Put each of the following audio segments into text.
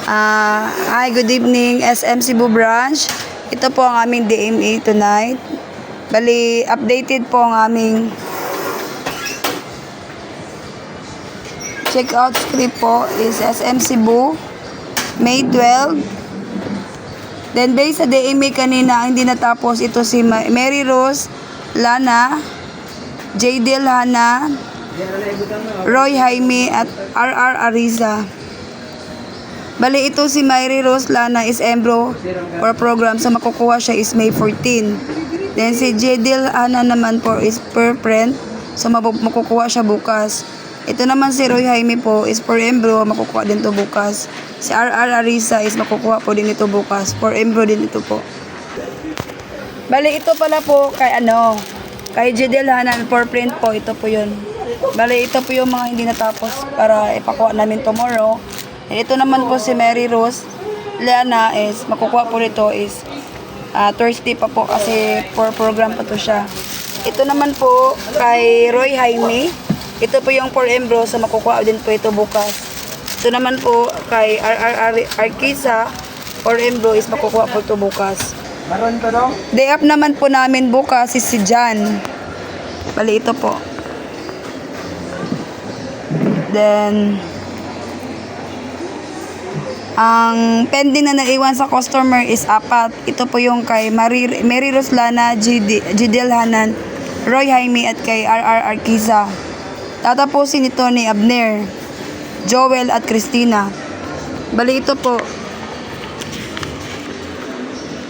Hi, good evening, SM Cebu branch. Ito po ang aming DMA tonight. Bali, updated po ang aming check-out script po is SM Cebu, May 12. Then, based sa DMA kanina, ang hindi natapos, ito si Mary Rose Lana, Jadel Hana, Roy Jaime, at RR Ariza. Bali, ito si Mary Rose Lana is embro for program. So, makukuha siya is May 14. Then, si Jadel Hana naman po is per print. So, makukuha siya bukas. Ito naman si Roy Jaime po is per embro. Makukuha din to bukas. Si RR Ariza is makukuha po din ito bukas. Per embro din ito po. Bali, ito pala po kay kay Jadel Hana for print po. Ito po yun. Bali, ito po yung mga hindi natapos para ipakuha namin tomorrow. Ito naman po si Mary Rose Lana is makukuha po nito is Thursday pa po kasi for program pa to siya. Ito naman po kay Roy Jaime. Ito po yung for embro, so makukuha din po ito bukas. Ito naman po kay Arkiza for embro is makukuha po ito bukas. Day up naman po namin bukas is si Jan. Bali, ito po. Then ang pending na naiwan sa customer is 4. Ito po yung kay Mary Rose Lana, Jadel Hanan, Roy Jaime, at kay RR Arkiza. Tatapusin ito ni Abner, Joel, at Christina. Bali, ito po.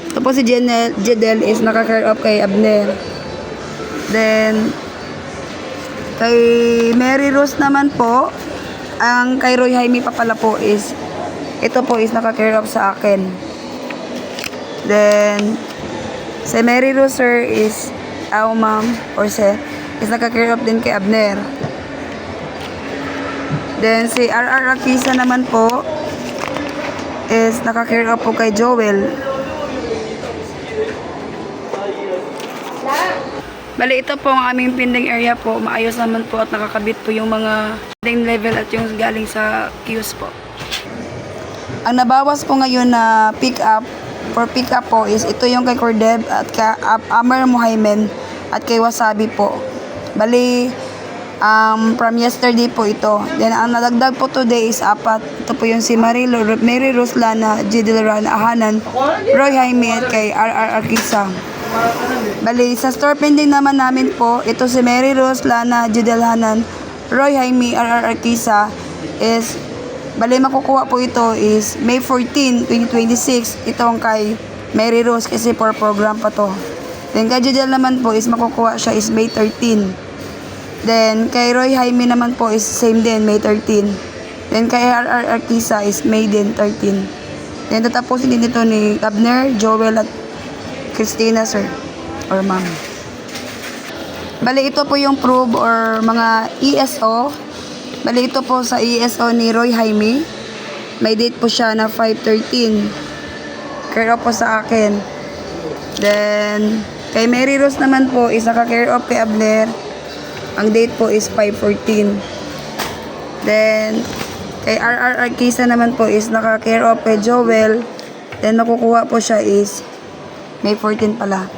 Ito po si Jadel is naka-care off kay Abner. Then, kay Mary Rose naman po, ang kay Roy Jaime pa pala po is ito po is naka-care off sa akin. Then, si Mary Rose sir is ma'am or sir is naka-care off din kay Abner. Then, si RR Arkiza naman po is naka-care off po kay Joel. Bali, ito po ang aming pending area po. Maayos naman po at nakakabit po yung mga pending level at yung galing sa queues po. Ang nabawas po ngayon na pick up po is ito yung kay Cordeb at kay Amar Muhaymen at kay Wasabi po. Bali, from yesterday po ito. Then, ang nadagdag po today is 4. Ito po yung si Mary Rose Lana, Jadel Hanan, Roy Jaime, at kay RR Arkiza. Bali, sa store pending naman namin po, ito si Mary Rose Lana, Jadel Hanan, Roy Jaime, RR Arkiza is bali, makukuha po ito is May 14, 2026. Itong kay Mary Rose kasi for program pa to. Then, kay Jadel naman po is makukuha siya is May 13. Then, kay Roy Jaime naman po is same din, May 13. Then, kay RR Arkiza is May din, 13. Then, tatapusin din ito ni Abner, Joel, at Christina, sir. Or ma'am. Bali, ito po yung prove or mga ESO. Bali, ito po sa ESO ni Roy Jaime. May date po siya na 5/13. Care off po sa akin. Then, kay Mary Rose naman po is naka-care off kay Abner. Ang date po is 5/14. Then, kay RR Arkiza naman po is naka-care off kay Joel. Then, nakukuha po siya is May 14 pala.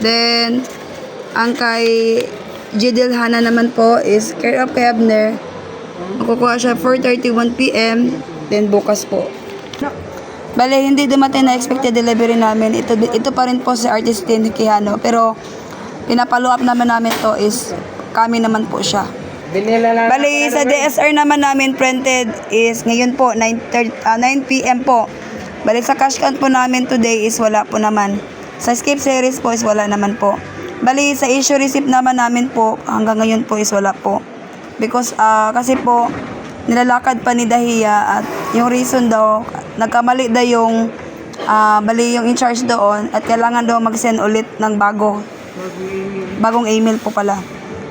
Then, ang kay Jadel Hana naman po is care off kay Abner. Makukuha siya 4:31 PM. Then, bukas po. Bale, hindi dumating na expected delivery namin. Ito pa rin po si Artist Tin Quijano. Pero, pinapalo up namin to is kami naman po siya. Bale, sa DSR naman namin printed is ngayon po 9 PM po. Bale, sa cash count po namin today is wala po naman. Sa skip series po is wala naman po. Bali, sa issue receipt naman namin po, hanggang ngayon po is wala po. Because, kasi po, nilalakad pa ni Dahia at yung reason daw, nagkamali daw yung, bali yung in charge doon at kailangan daw mag-send ulit ng bagong email po pala.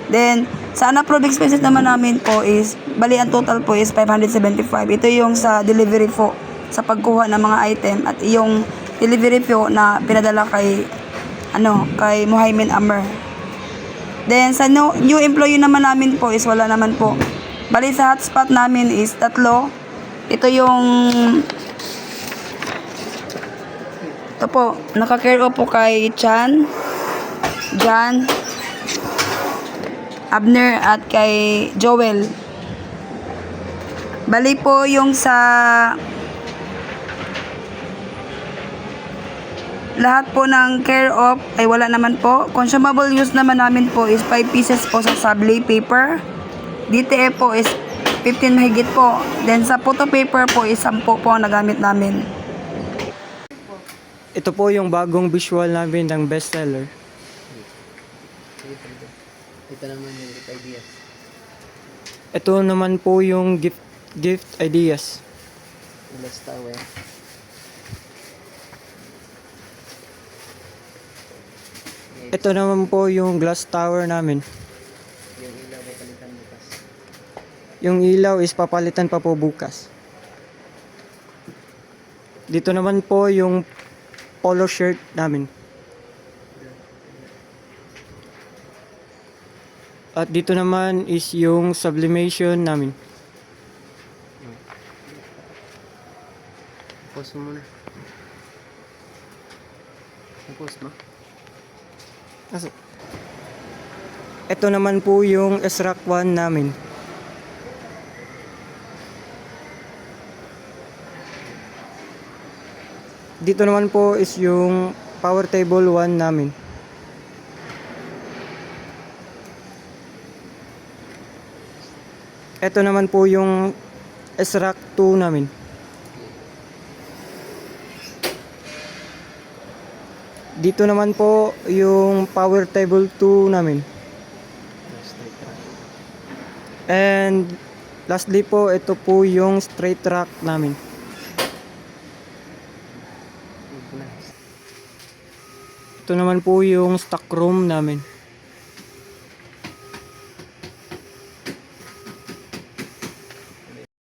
Then, sa unapproved expenses naman namin po is, bali ang total po is 575. Ito yung sa delivery po, sa pagkuha ng mga item at yung delivery po na pinadala kay kay Muhaymen Amr. Then, sa new employee naman namin po is wala naman po. Bali, sa hotspot namin is 3. Ito yung... Ito po, naka-care off po kay Chan, Jan, Abner at kay Joel. Bali po yung sa lahat po ng care of ay wala naman po. Consumable use naman namin po is 5 pieces po sa sablé paper. DTF po is 15 mahigit po. Then sa photo paper po is 10 po ang nagamit namin. Ito po yung bagong visual namin ng bestseller. Ito naman yung gift ideas. Ito naman po yung gift ideas. Glass tower. Ito naman po yung glass tower namin. Yung ilaw ay palitan bukas. Yung ilaw is papalitan pa po bukas. Dito naman po yung polo shirt namin. At dito naman is yung sublimation namin. Post mo muna. Post mo. Ito naman po yung SRAC 1 namin. Dito naman po is yung power table 1 namin. Ito naman po yung SRAC 2 namin. Dito naman po yung power table 2 namin. And lastly po, ito po yung straight rack namin. Ito naman po yung stock room namin.